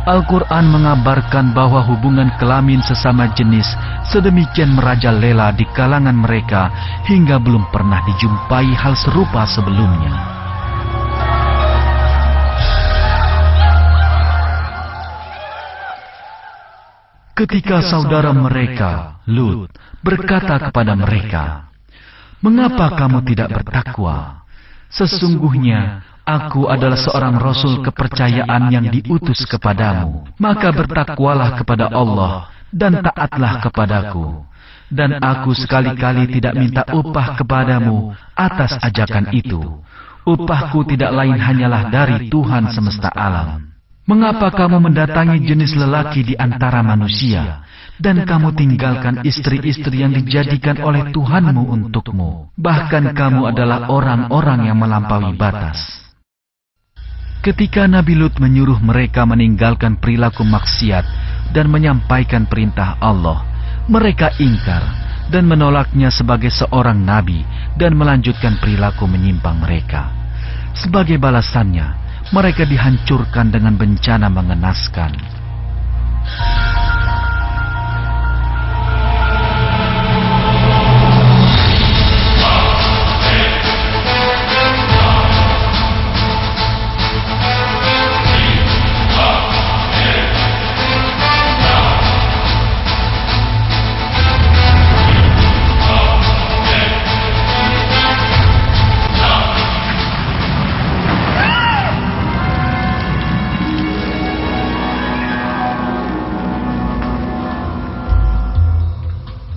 Al-Quran mengabarkan bahwa hubungan kelamin sesama jenis sedemikian merajalela di kalangan mereka hingga belum pernah dijumpai hal serupa sebelumnya. Ketika saudara mereka, Lut, berkata kepada mereka, "Mengapa kamu tidak bertakwa? Sesungguhnya Aku adalah seorang Rasul kepercayaan yang diutus kepadamu. Maka bertakwalah kepada Allah dan taatlah kepadaku. Dan aku sekali-kali tidak minta upah kepadamu atas ajakan itu. Upahku tidak lain hanyalah dari Tuhan semesta alam. Mengapa kamu mendatangi jenis lelaki di antara manusia, dan kamu tinggalkan istri-istri yang dijadikan oleh Tuhanmu untukmu? Bahkan kamu adalah orang-orang yang melampaui batas." Ketika Nabi Lut menyuruh mereka meninggalkan perilaku maksiat dan menyampaikan perintah Allah, mereka ingkar dan menolaknya sebagai seorang nabi dan melanjutkan perilaku menyimpang mereka. Sebagai balasannya, mereka dihancurkan dengan bencana mengenaskan.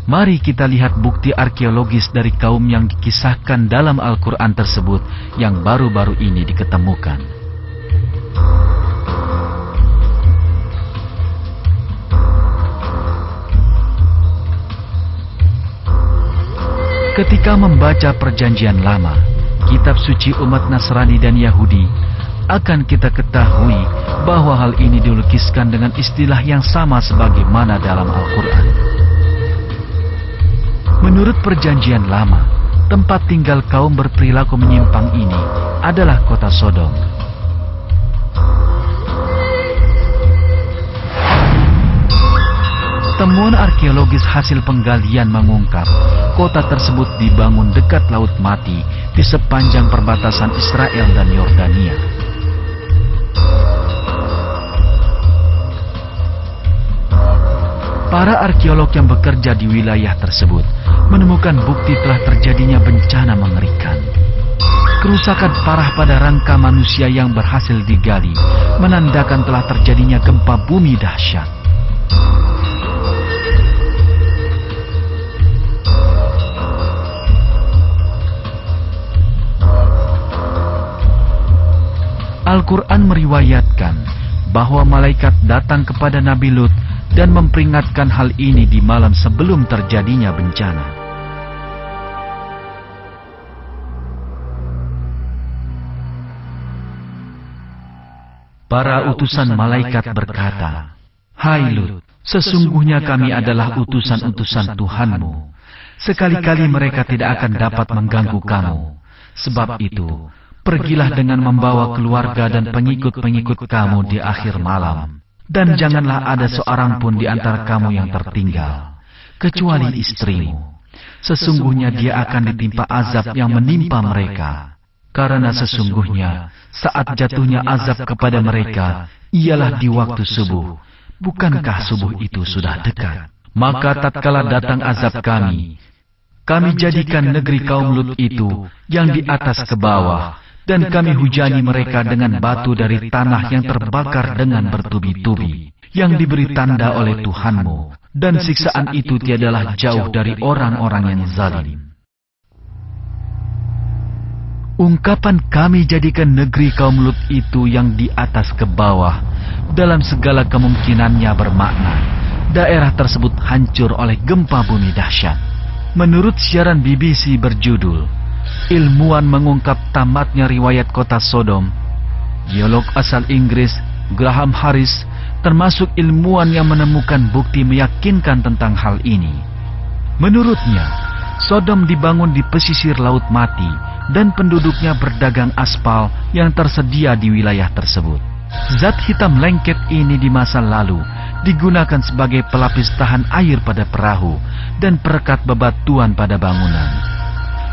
Mari kita lihat bukti arkeologis dari kaum yang dikisahkan dalam Al-Quran tersebut yang baru-baru ini diketemukan. Ketika membaca Perjanjian Lama, kitab suci umat Nasrani dan Yahudi, akan kita ketahui bahwa hal ini dilukiskan dengan istilah yang sama sebagaimana dalam Al-Quran. Menurut Perjanjian Lama, tempat tinggal kaum berperilaku menyimpang ini adalah kota Sodom. Temuan arkeologis hasil penggalian mengungkap kota tersebut dibangun dekat Laut Mati di sepanjang perbatasan Israel dan Yordania. Para arkeolog yang bekerja di wilayah tersebut menemukan bukti telah terjadinya bencana mengerikan. Kerusakan parah pada rangka manusia yang berhasil digali menandakan telah terjadinya gempa bumi dahsyat. Al-Quran meriwayatkan bahwa malaikat datang kepada Nabi Lut dan memperingatkan hal ini di malam sebelum terjadinya bencana. Para utusan malaikat berkata, "Hai Lut, sesungguhnya kami adalah utusan-utusan Tuhanmu. Sekali-kali mereka tidak akan dapat mengganggu kamu. Sebab itu, pergilah dengan membawa keluarga dan pengikut-pengikut kamu di akhir malam. Dan janganlah ada seorang pun di antara kamu yang tertinggal, kecuali istrimu. Sesungguhnya dia akan ditimpa azab yang menimpa mereka. Karena sesungguhnya saat jatuhnya azab kepada mereka ialah di waktu subuh. Bukankah subuh itu sudah dekat? Maka tatkala datang azab kami jadikan negeri kaum Lut itu yang di atas ke bawah, dan kami hujani mereka dengan batu dari tanah yang terbakar dengan bertubi-tubi, yang diberi tanda oleh Tuhanmu, dan siksaan itu tiadalah jauh dari orang-orang yang zalim." Ungkapan "kami jadikan negeri kaum Lut itu yang di atas ke bawah" dalam segala kemungkinannya bermakna daerah tersebut hancur oleh gempa bumi dahsyat. Menurut siaran BBC berjudul "Ilmuwan mengungkap tamatnya riwayat kota Sodom", geolog asal Inggris Graham Harris termasuk ilmuwan yang menemukan bukti meyakinkan tentang hal ini. Menurutnya, Sodom dibangun di pesisir Laut Mati dan penduduknya berdagang aspal yang tersedia di wilayah tersebut. Zat hitam lengket ini di masa lalu digunakan sebagai pelapis tahan air pada perahu dan perekat bebatuan pada bangunan.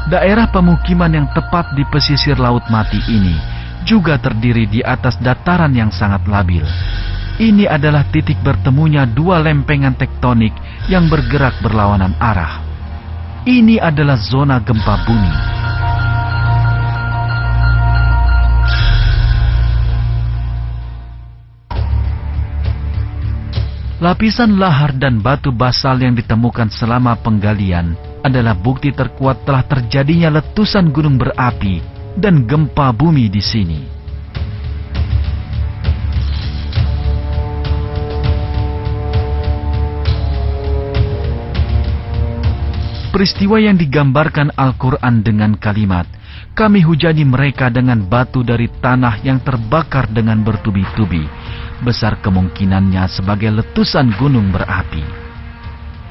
Daerah pemukiman yang tepat di pesisir Laut Mati ini juga terdiri di atas dataran yang sangat labil. Ini adalah titik bertemunya dua lempengan tektonik yang bergerak berlawanan arah. Ini adalah zona gempa bumi. Lapisan lahar dan batu basal yang ditemukan selama penggalian adalah bukti terkuat telah terjadinya letusan gunung berapi dan gempa bumi di sini. Peristiwa yang digambarkan Al-Quran dengan kalimat, "Kami hujani mereka dengan batu dari tanah yang terbakar dengan bertubi-tubi," besar kemungkinannya sebagai letusan gunung berapi.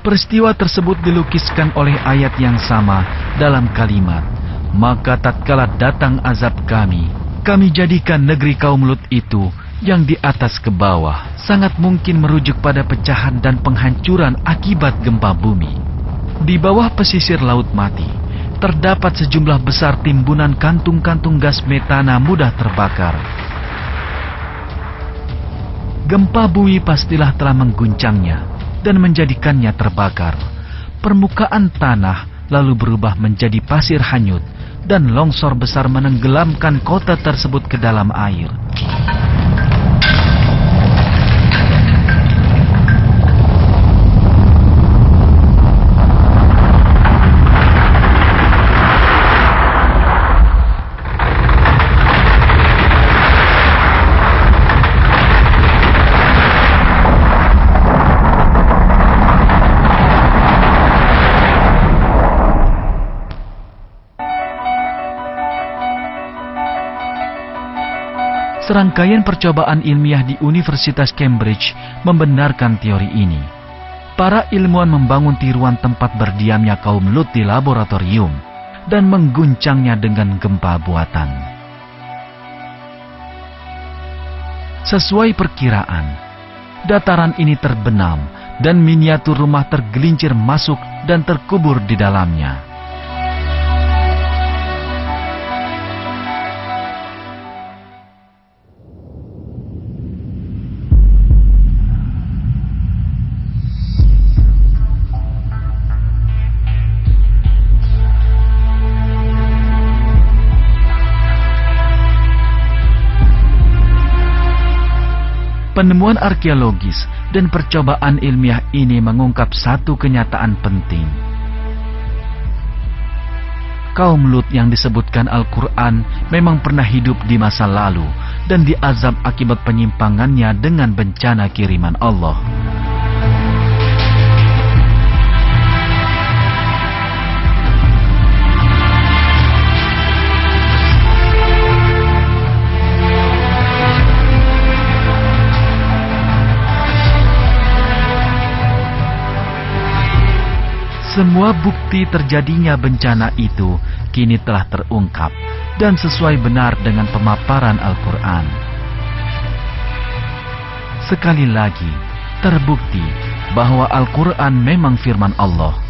Peristiwa tersebut dilukiskan oleh ayat yang sama dalam kalimat, "Maka tatkala datang azab kami jadikan negeri kaum Lut itu yang di atas ke bawah," sangat mungkin merujuk pada pecahan dan penghancuran akibat gempa bumi. Di bawah pesisir Laut Mati terdapat sejumlah besar timbunan kantung-kantung gas metana mudah terbakar. Gempa bumi pastilah telah mengguncangnya dan menjadikannya terbakar. Permukaan tanah lalu berubah menjadi pasir hanyut dan longsor besar menenggelamkan kota tersebut ke dalam air. Serangkaian percobaan ilmiah di Universitas Cambridge membenarkan teori ini. Para ilmuwan membangun tiruan tempat berdiamnya kaum Lut di laboratorium dan mengguncangnya dengan gempa buatan. Sesuai perkiraan, dataran ini terbenam dan miniatur rumah tergelincir masuk dan terkubur di dalamnya. Penemuan arkeologis dan percobaan ilmiah ini mengungkap satu kenyataan penting. Kaum Lut yang disebutkan Al-Quran memang pernah hidup di masa lalu dan diazab akibat penyimpangannya dengan bencana kiriman Allah. Semua bukti terjadinya bencana itu kini telah terungkap dan sesuai benar dengan pemaparan Al-Quran. Sekali lagi, terbukti bahwa Al-Quran memang firman Allah.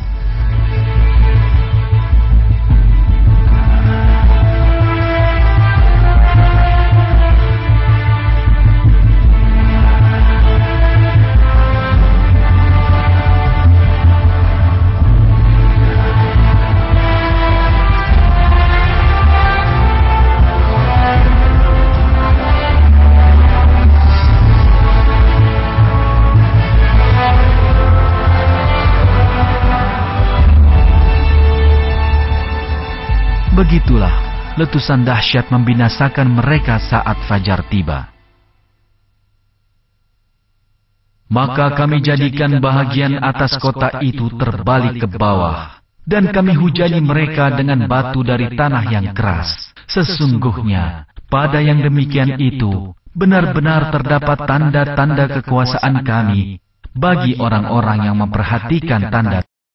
Begitulah letusan dahsyat membinasakan mereka saat fajar tiba. Maka kami jadikan bahagian atas kota itu terbalik ke bawah, dan kami hujani mereka dengan batu dari tanah yang keras. Sesungguhnya pada yang demikian itu benar-benar terdapat tanda-tanda kekuasaan kami bagi orang-orang yang memperhatikan tanda